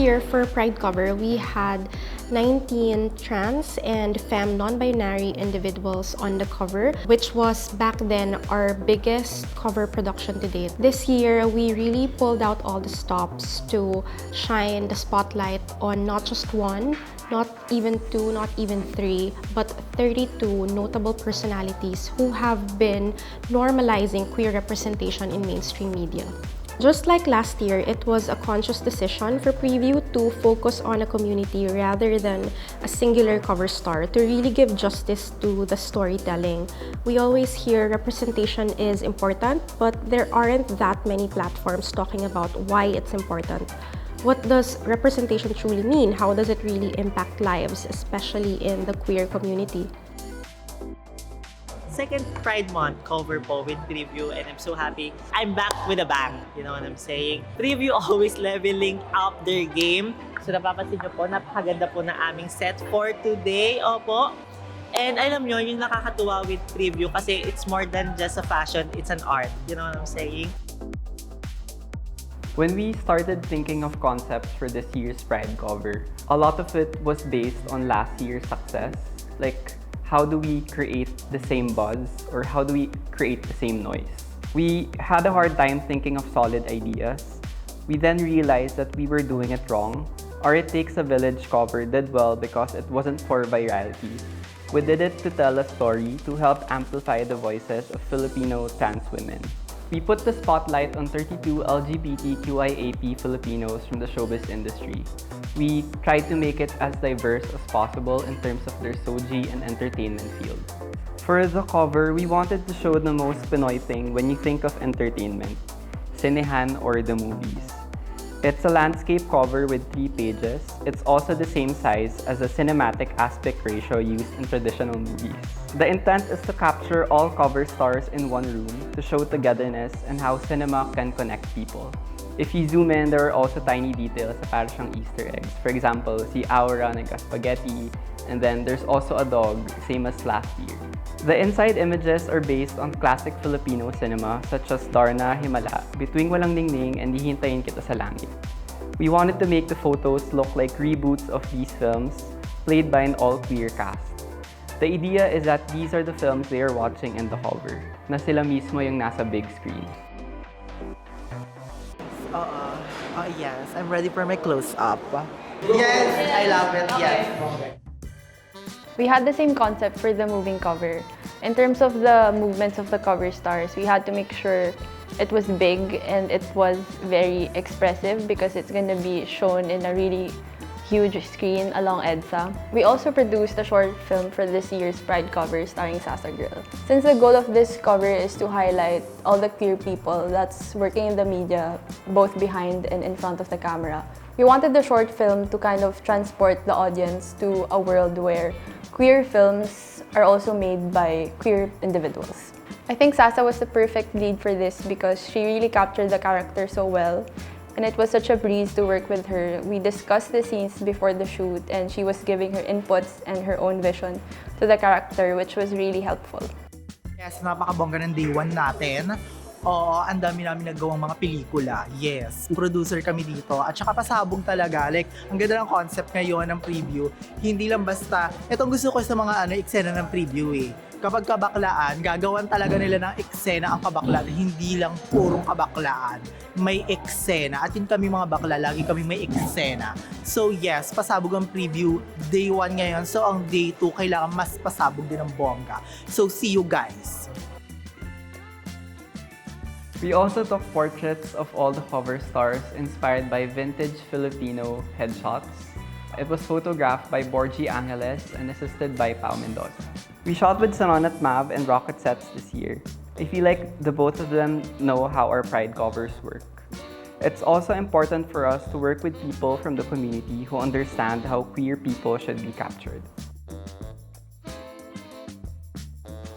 year for Pride cover, we had 19 trans and femme non-binary individuals on the cover, which was back then our biggest cover production to date. This year, we really pulled out all the stops to shine the spotlight on not just one, not even two, not even three, but 32 notable personalities who have been normalizing queer representation in mainstream media. Just like last year, it was a conscious decision for Preview to focus on a community rather than a singular cover star to really give justice to the storytelling. We always hear representation is important, but there aren't that many platforms talking about why it's important. What does representation truly mean? How does it really impact lives, especially in the queer community? Second Pride Month cover po with Preview, and I'm so happy I'm back with a bang. You know what I'm saying? Preview always leveling up their game. So napapansin nyo po, napakaganda po na aming set for today. Opo. And alam nyo, yung nakakatuwa with Preview kasi it's more than just a fashion, it's an art. You know what I'm saying? When we started thinking of concepts for this year's Pride cover, a lot of it was based on last year's success. Like, how do we create the same buzz, or how do we create the same noise? We had a hard time thinking of solid ideas. We then realized that we were doing it wrong. Our It Takes a Village cover did well because it wasn't for virality. We did it to tell a story to help amplify the voices of Filipino trans women. We put the spotlight on 32 LGBTQIA Filipinos from the showbiz industry. We tried to make it as diverse as possible in terms of their soji and entertainment field. For the cover, we wanted to show the most Pinoy thing when you think of entertainment, cinehan or the movies. It's a landscape cover with 3 pages. It's also the same size as the cinematic aspect ratio used in traditional movies. The intent is to capture all cover stars in one room to show togetherness and how cinema can connect people. If you zoom in, there are also tiny details na para siyang Easter eggs. For example, si Aura nagka-spaghetti, and then there's also a dog, same as last year. The inside images are based on classic Filipino cinema such as Darna, Himala, Bituing Walang Ningning, and Hihintayin Kita sa Langit. We wanted to make the photos look like reboots of these films, played by an all-queer cast. The idea is that these are the films they are watching in the cover, na sila mismo yung nasa big screen. Yes, I'm ready for my close-up. Yes, I love it, yes. We had the same concept for the moving cover. In terms of the movements of the cover stars, we had to make sure it was big and it was very expressive because it's going to be shown in a really huge screen along EDSA. We also produced a short film for this year's Pride cover starring Sasa Girl. Since the goal of this cover is to highlight all the queer people that's working in the media, both behind and in front of the camera, we wanted the short film to kind of transport the audience to a world where queer films are also made by queer individuals. I think Sasa was the perfect lead for this because she really captured the character so well, and it was such a breeze to work with her. We discussed the scenes before the shoot, and she was giving her inputs and her own vision to the character, which was really helpful. Yes, napakabongga ng day 1 natin. Oo, ang dami namin nagawang mga pelikula. Yes, producer kami dito. At saka pasabog talaga. Like, ang ganda ng concept ngayon ng Preview. Hindi lang basta, itong gusto ko sa mga eksena ng Preview eh. Kapag kabaklaan, gagawan talaga nila ng eksena ang kabaklaan. Hindi lang purong kabaklaan. May eksena. At yun kami mga bakla, lagi kami may eksena. So yes, pasabog ang Preview. Day 1 ngayon. So ang day 2, kailangan mas pasabog din ang bongga. So see you guys. We also took portraits of all the cover stars inspired by vintage Filipino headshots. It was photographed by Borgie Angeles and assisted by Pao Mendoza. We shot with Sononat Mav and Rocket Sets this year. I feel like the both of them know how our Pride covers work. It's also important for us to work with people from the community who understand how queer people should be captured.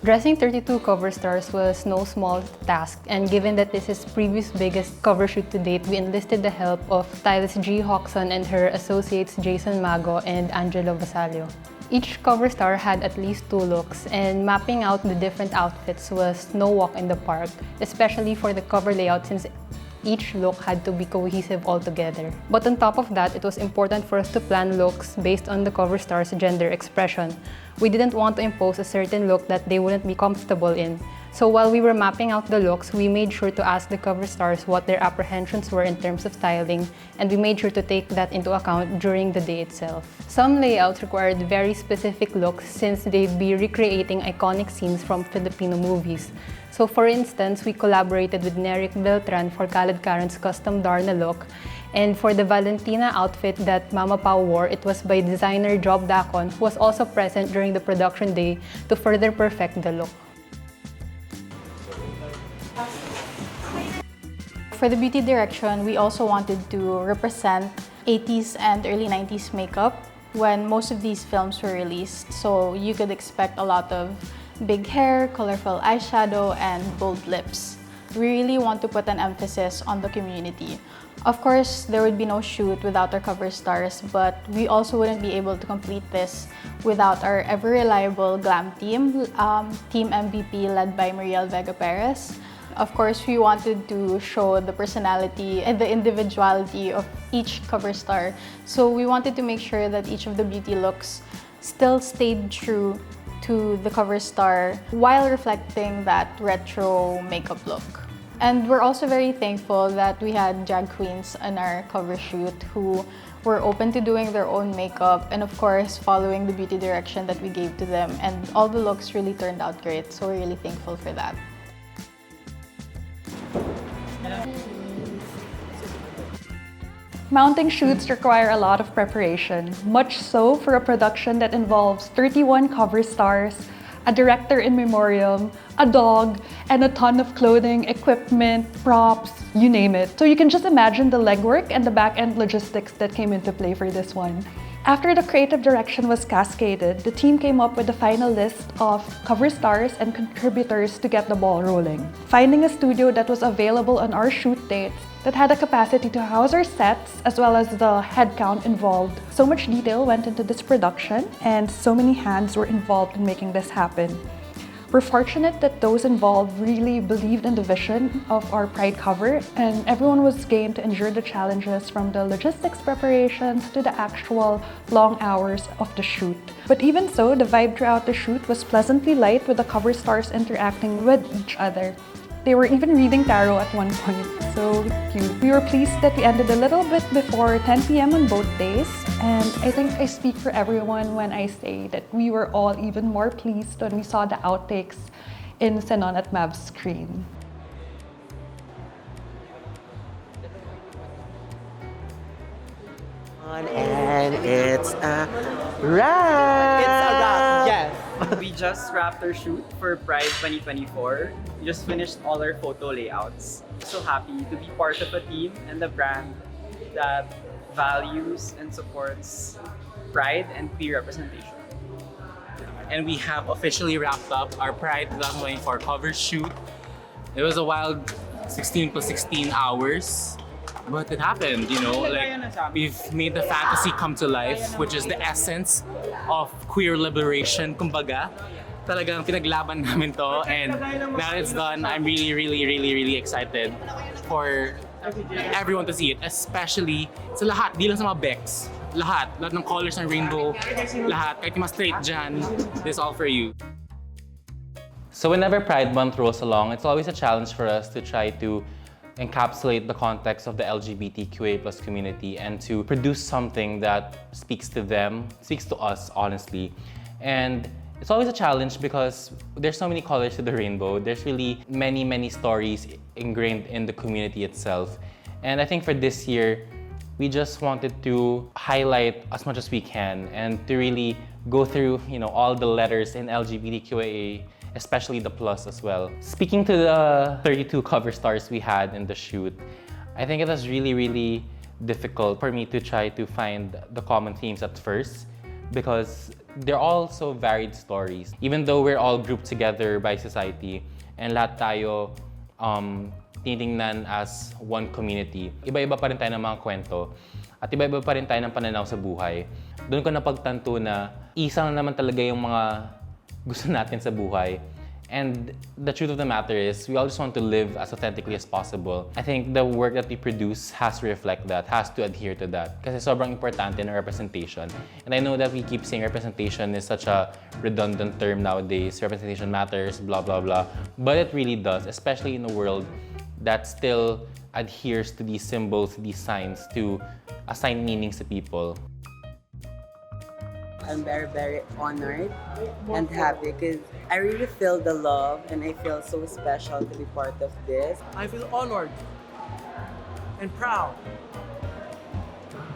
Dressing 32 cover stars was no small task, and given that this is Preview's biggest cover shoot to date, we enlisted the help of stylist G. Hoxon and her associates Jason Mago and Angelo Basalio. Each cover star had at least 2 looks, and mapping out the different outfits was no walk in the park, especially for the cover layout since each look had to be cohesive altogether. But on top of that, it was important for us to plan looks based on the cover star's gender expression. We didn't want to impose a certain look that they wouldn't be comfortable in. So while we were mapping out the looks, we made sure to ask the cover stars what their apprehensions were in terms of styling, and we made sure to take that into account during the day itself. Some layouts required very specific looks since they'd be recreating iconic scenes from Filipino movies. So for instance, we collaborated with Neric Beltran for Khaled Karan's custom Darna look, and for the Valentina outfit that Mama Pao wore, it was by designer Job Dacon, who was also present during the production day to further perfect the look. For the beauty direction, we also wanted to represent 80s and early 90s makeup when most of these films were released. So you could expect a lot of big hair, colorful eyeshadow, and bold lips. We really want to put an emphasis on the community. Of course, there would be no shoot without our cover stars, but we also wouldn't be able to complete this without our ever-reliable glam team, Team MVP led by Mariel Vega Perez. Of course, we wanted to show the personality and the individuality of each cover star. So we wanted to make sure that each of the beauty looks still stayed true to the cover star while reflecting that retro makeup look. And we're also very thankful that we had drag queens on our cover shoot who were open to doing their own makeup and of course following the beauty direction that we gave to them, and all the looks really turned out great, so we're really thankful for that. Mounting shoots require a lot of preparation, much so for a production that involves 31 cover stars, a director in memoriam, a dog, and a ton of clothing, equipment, props, you name it. So you can just imagine the legwork and the back-end logistics that came into play for this one. After the creative direction was cascaded, the team came up with the final list of cover stars and contributors to get the ball rolling. Finding a studio that was available on our shoot dates that had a capacity to house our sets as well as the headcount involved. So much detail went into this production and so many hands were involved in making this happen. We're fortunate that those involved really believed in the vision of our Pride cover, and everyone was game to endure the challenges from the logistics preparations to the actual long hours of the shoot. But even so, the vibe throughout the shoot was pleasantly light with the cover stars interacting with each other. They were even reading tarot at one point, so cute. We were pleased that we ended a little bit before 10 p.m. on both days, and I think I speak for everyone when I say that we were all even more pleased when we saw the outtakes in Senon at Mav's screen. And it's a wrap! It's a wrap, yes! We just wrapped our shoot for Pride 2024. We just finished all our photo layouts. So happy to be part of a team and a brand that values and supports pride and queer representation. And we have officially wrapped up our Pride 2024 cover shoot. It was a wild 16 plus 16 hours. But it happened, you know, like we've made the fantasy come to life, which is the essence of queer liberation, kumbaga. Talagang pinaglaban namin to, and now it's done. I'm really excited for everyone to see it, especially sa lahat, di lang sa mga Becs. Lahat ng colors ng rainbow, lahat, kahit yung mga straight dyan, this is all for you. So whenever Pride Month rolls along, it's always a challenge for us to try to encapsulate the context of the LGBTQIA+ community and to produce something that speaks to them, speaks to us, honestly. And it's always a challenge because there's so many colors to the rainbow. There's really many stories ingrained in the community itself. And I think for this year, we just wanted to highlight as much as we can and to really go through, you know, all the letters in LGBTQIA, especially the plus as well. Speaking to the 32 cover stars we had in the shoot, I think it was really difficult for me to try to find the common themes at first because they're all so varied stories. Even though we're all grouped together by society and lahat tayo tinitingnan as one community, iba-iba pa rin tayo ng mga kwento at iba-iba pa rin tayo ng pananaw sa buhay. Doon ko napagtanto na isa lang naman talaga yung mga gusto natin sa buhay. And the truth of the matter is, we all just want to live as authentically as possible. I think the work that we produce has to reflect that, has to adhere to that. Kasi sobrang importante in representation. And I know that we keep saying representation is such a redundant term nowadays. Representation matters, blah, blah, blah. But it really does, especially in a world that still adheres to these symbols, these signs, to assign meanings to people. I'm very, very honored and happy because I really feel the love and I feel so special to be part of this. I feel honored and proud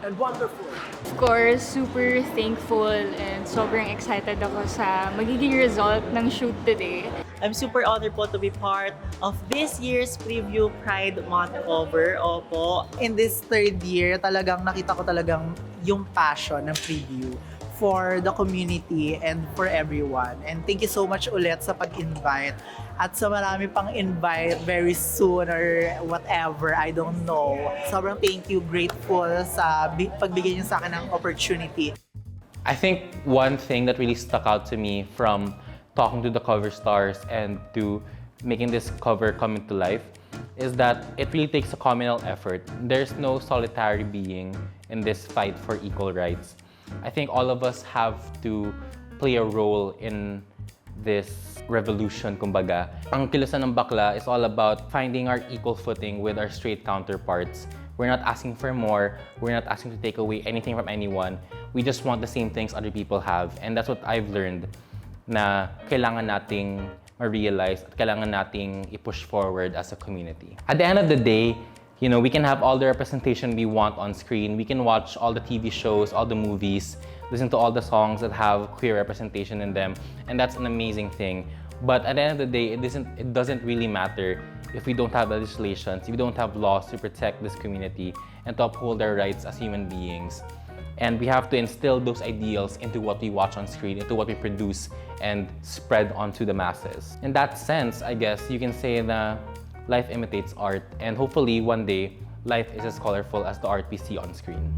and wonderful. Of course, super thankful and sobrang excited ako sa magiging result ng shoot today. I'm super honored po to be part of this year's Preview Pride Month cover. Opo. In this third year, talagang nakita ko talagang yung passion ng Preview for the community and for everyone. And thank you so much ulit sa pag-invite. At sa marami pang invite very soon or whatever, I don't know. Sobrang thank you, grateful sa pagbigay niyo sa akin ng opportunity. I think one thing that really stuck out to me from talking to the cover stars and to making this cover come into life is that it really takes a communal effort. There's no solitary being in this fight for equal rights. I think all of us have to play a role in this revolution, kumbaga. Ang Kilusan ng Bakla is all about finding our equal footing with our straight counterparts. We're not asking for more. We're not asking to take away anything from anyone. We just want the same things other people have. And that's what I've learned, na kailangan nating ma-realize at kailangan nating i-push forward as a community. At the end of the day, you know, we can have all the representation we want on screen. We can watch all the TV shows, all the movies, listen to all the songs that have queer representation in them, and that's an amazing thing. But at the end of the day, it doesn't really matter if we don't have legislations, if we don't have laws to protect this community and to uphold our rights as human beings. And we have to instill those ideals into what we watch on screen, into what we produce and spread onto the masses. In that sense, I guess you can say that life imitates art, and hopefully one day, life is as colorful as the art we see on screen.